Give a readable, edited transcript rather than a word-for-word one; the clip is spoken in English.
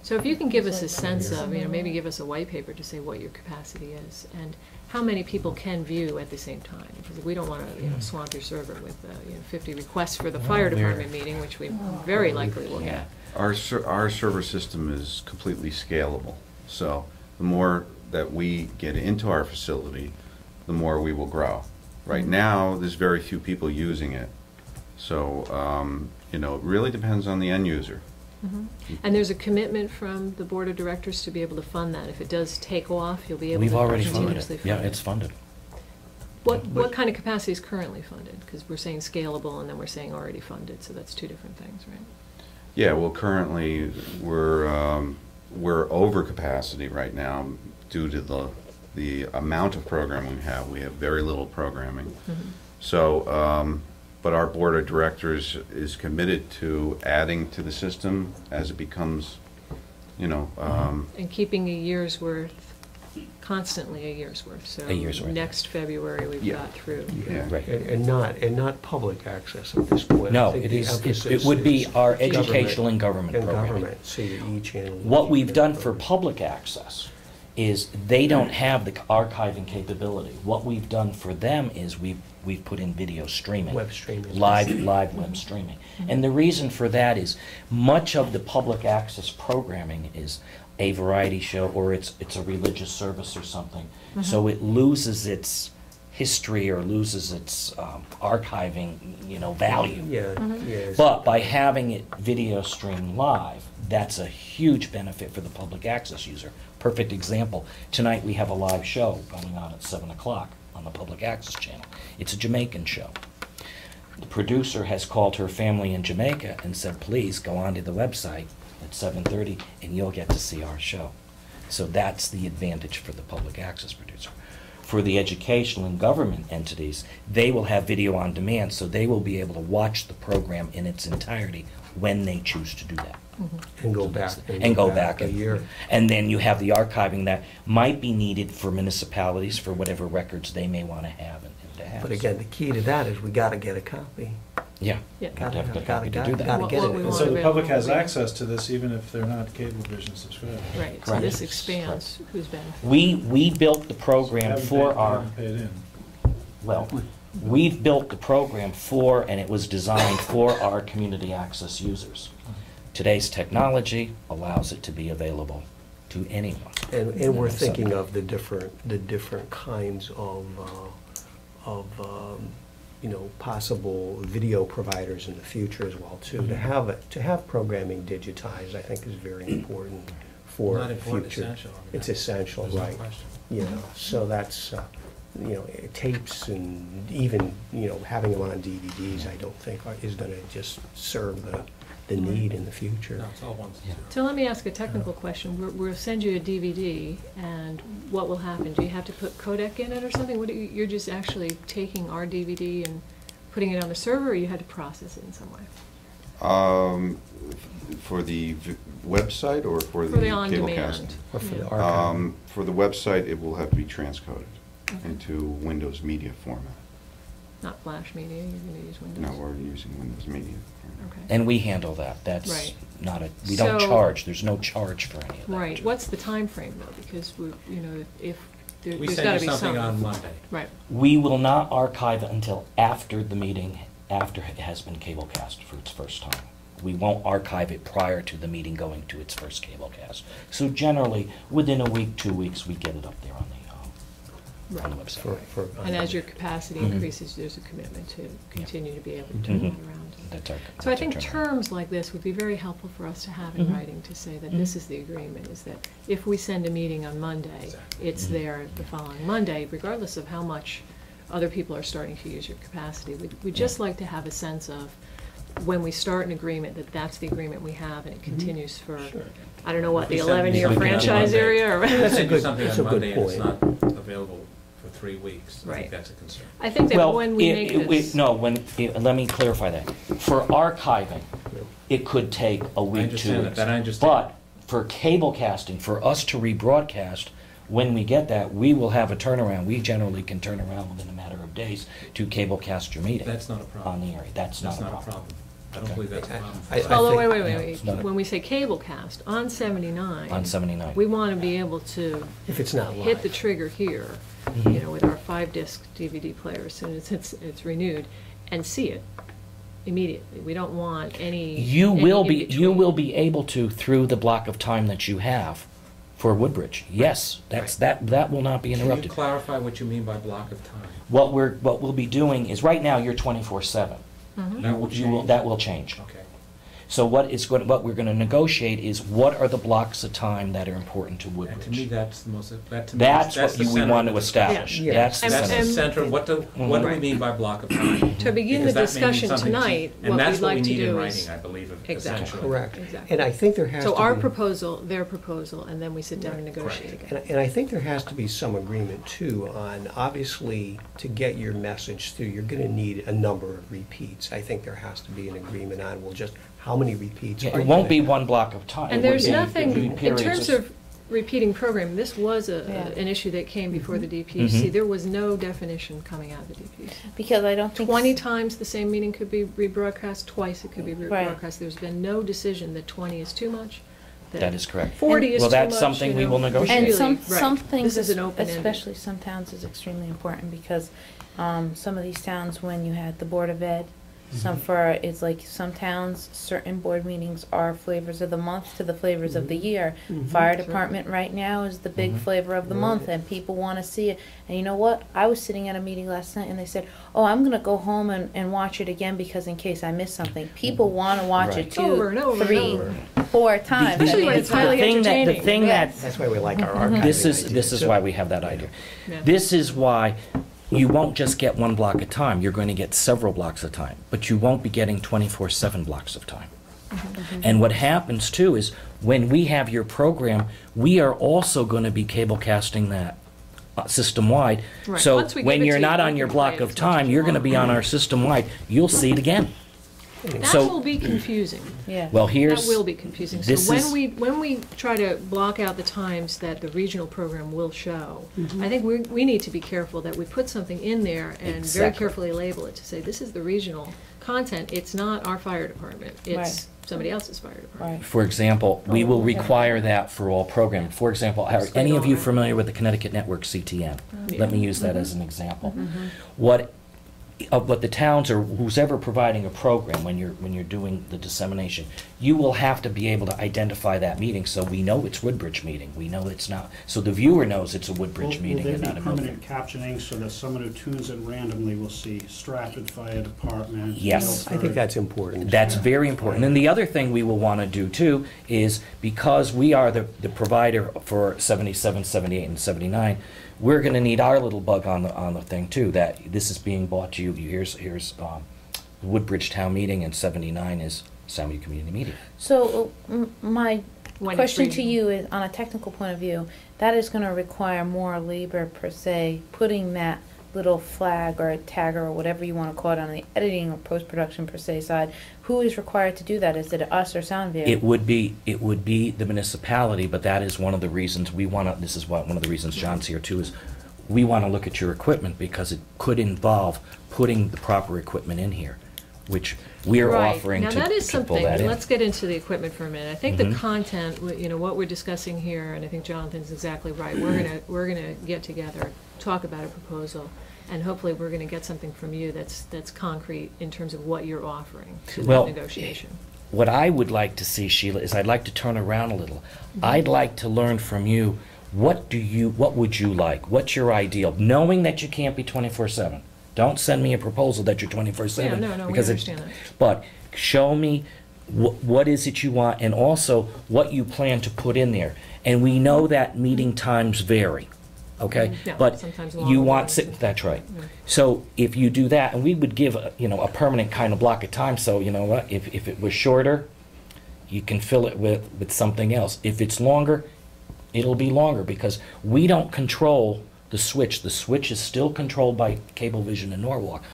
So if you can give us a sense of, maybe give us a white paper to say what your capacity is and how many people can view at the same time, because we don't want to swamp your server with 50 requests for the fire department meeting, which we very likely will get. Our server system is completely scalable, so the more that we get into our facility, the more we will grow. Right now, there's very few people using it, so it really depends on the end user. And there's a commitment from the board of directors to be able to fund that. If it does take off, you'll be able We've to already funded continuously it. fund it. Yeah, it's funded. What kind of capacity is currently funded? Because we're saying scalable and then we're saying already funded, so that's two different things, right? Yeah, well, currently we're over capacity right now due to the amount of programming we have. We have very little programming. So, but our board of directors is committed to adding to the system as it becomes, And keeping a year's worth, constantly a year's worth. So A year's worth. next February we've got through. Yeah. Right. And not public access at this point. No, I think it the is. emphasis It would be is our government educational and government and programming. government, CE channel. What we've done for public access is they don't have the archiving capability. What we've done for them is we've put in video streaming. Web streaming. Live web streaming. And the reason for that is much of the public access programming is a variety show or it's a religious service or something. So it loses its history or loses its archiving, value. Yeah, yes. But by having it video streamed live, that's a huge benefit for the public access user. Perfect example, tonight we have a live show going on at 7 o'clock on the public access channel. It's a Jamaican show. The producer has called her family in Jamaica and said, please go onto the website at 7:30 and you'll get to see our show. So that's the advantage for the public access producer. For the educational and government entities, they will have video on demand, so they will be able to watch the program in its entirety when they choose to do that. And go back. And go back a year. And then you have the archiving that might be needed for municipalities for whatever records they may want to have and to have. But again, the key to that is we gotta get a copy. Yeah. Yeah. You have to have the Gotta- copy to gotta- do that. gotta get What it. we And want So the available. public has access to this even if they're not Cablevision subscribers. Right, so Correct. this expands who's benefiting. We built the program Haven't for paid- our, haven't paid in. well, we've built the program for, and it was designed for our community access users. Today's technology allows it to be available to anyone. And we're So- thinking of the different kinds of possible video providers in the future as well too. To have programming digitized, I think is very important for Not the important, future. essential. I mean, It's essential, there's no right? question. So that's tapes and even having them on DVDs, I don't think is going to just serve the need in the future. No, it's all one. Yeah. So let me ask a technical question. We'll send you a DVD, and what will happen? Do you have to put codec in it or something? You're just actually taking our DVD and putting it on the server, or you had to process it in some way? For the website or for the For the on-demand. cablecast? Or for the Yeah. archive. For the website, it will have to be transcoded into Windows Media format. Not Flash Media, you're going to use Windows? No, we're using Windows Media. Okay. And we handle that. That's Right. not we don't So- charge. There's no charge for any of that. Right. What's the time frame though? Because if We there's got to send be you something on something. Monday. Right. We will not archive it until after the meeting, after it has been cablecast for its first time. We won't archive it prior to the meeting going to its first cablecast. So generally, within a week, 2 weeks, we get it up there on the website. And as your capacity Mhm. increases, there's a commitment to continue to be able to turn Mhm. it around. That's our. So I that's think our turnaround. terms like this would be very helpful for us to have in Mhm. writing to say that this is the agreement, is that if we send a meeting on Monday, Exactly. it's Mhm. there the following Monday, regardless of how much other people are starting to use your capacity. We'd just like to have a sense of, when we start an agreement, that that's the agreement we have, and it continues for, I don't know what, the If you send me 11-year something on franchise Monday- area, or? If you That's a send you good- something that's on a good Monday and it's not point. available for 3 weeks, I Right. think that's a concern. I think that Well, when we make this. no, let me clarify that. For archiving, it could take a week, 2 understand that, weeks. that I understand. But for cable casting, for us to rebroadcast, when we get that, we will have a turnaround. We generally can turn around within a matter of days to cable cast your meeting. That's not a problem. On the area. That's not a problem. I don't believe that's a problem. Although, wait, it's not. when we say cable cast, on 79. On 79. We want to be able to If it's not hit the live. trigger here, Mhm. you know, with our 5-disc DVD player as soon as it's renewed, and see it immediately. We don't want any. You any will in be, you between. will be able to through the block of time that you have for Woodbridge. Yes, that will not be Can you interrupted. clarify what you mean by block of time? What we'll be doing is, right now, you're 24/7. Mhm. That will change? That will change. Okay. So what we're gonna negotiate is, what are the blocks of time that are important to And to me, Woodbridge? that's the most, that to me, That's the what we center want of to the discussion. establish. Yeah. That's the And- That's the center. center, what do we Right. mean by block of time? To begin the Because that may mean discussion something to- tonight, and what that's we'd like to we need in do writing, is. I believe, Exactly. essentially. Correct. Exactly. And I think there has to So be. our proposal, their proposal, and then we sit down and negotiate Correct. again. And I think there has to be some agreement too on, obviously, to get your message through, you're gonna need a number of repeats. I think there has to be an agreement on, well, just how many repeats Yeah, are it you won't gonna be have? one block of time. It And would there's be- nothing, it'd be in periods terms of repeating programming, this was Yeah. an issue that came before the DPC. Mhm. There was no definition coming out of the DPC. Because I don't think. 20 times the same meeting could be rebroadcast, twice it could be Right. rebroadcast. There's been no decision that 20 is too much. That is correct. 40 is Well, too much. that's something you we know. will negotiate. And Really, some right. things, This is an open-ended. especially some towns, is extremely important because some of these towns, when you had the Board of Ed, some for, it's like some towns, certain board meetings are flavors of the month to the flavors of the year. Mhm. Fire Sure. department right now is the big Mhm. flavor of the month, Right. and people want to see it. And you know what? I was sitting at a meeting last night, and they said, "Oh, I'm gonna go home and watch it again because in case I miss something." People want to watch Right. it Over and over and 3, over. 4 times. Especially I when mean, it's highly The entertaining. thing that, Yes. That's why we like our archiving this idea, is too. why we have that idea. Yeah. This is why you won't just get one block of time, you're going to get several blocks of time, but you won't be getting 24/7 blocks of time. And what happens too is, when we have your program, we are also going to be cable casting that system-wide. Right. So Once we give when it you're to you, not you on can your play block it of as much as time, you you're going to want. be on our system-wide, you'll see it again. That So- will be confusing. Yeah. Well, That here's. will be confusing. So this is- when we try to block out the times that the regional program will show, I think we need to be careful that we put something in there and very Exactly. carefully label it to say, this is the regional content. It's not our fire department. It's Right. somebody else's fire department. Right. For example, we will require that for all programming. For example, are Just any like of you all- familiar with the Connecticut Network CTN? Yeah. Let me use that as an example. Mm-hmm. What the towns or who's ever providing a program, when you're doing the dissemination, you will have to be able to identify that meeting, so we know it's Woodbridge meeting. We know it's not, so the viewer knows it's a Woodbridge meeting and not a Will there be Milford. permanent captioning so that someone who tunes in randomly will see Stratford Fire Department? Yes. I think that's important. That's very important. And the other thing we will want to do too is, because we are the provider for 77, 78, and 79, we're going to need our little bug on the thing too, that this is being brought to you. Here's Woodbridge Town Meeting, and 79 is Soundview Community Meeting. So my When it's question to regional. you is, on a technical point of view, that is going to require more labor per se, putting that little flag or a tagger or whatever you want to call it on the editing or post-production per se side. Who is required to do that? Is it us or Soundview? It would be the municipality, but that is one of the reasons we want to, this is one of the reasons John's here too, is we want to look at your equipment, because it could involve putting the proper equipment in here, which we're Right. offering Now, to that is pull something, that in. let's get into the equipment for a minute. I think Mhm. the content, what we're discussing here, and I think Jonathan's exactly right, we're gonna get together, talk about a proposal, and hopefully we're gonna get something from you that's concrete in terms of what you're offering to the Well, negotiation. What I would like to see, Sheila, is I'd like to turn around a little. I'd like to learn from you, what would you like? What's your ideal? Knowing that you can't be 24/7. Don't send me a proposal that you're 24/7. Yeah, no, we because understand that. But show me what is it you want, and also what you plan to put in there. And we know that meeting times vary, okay? Yeah, But sometimes you longer want, ones. that's right. Yeah. So if you do that, and we would give a permanent kind of block of time, so you know what, if it was shorter, you can fill it with something else. If it's longer, it'll be longer, because we don't control the switch. The switch is still controlled by Cablevision in Norwalk.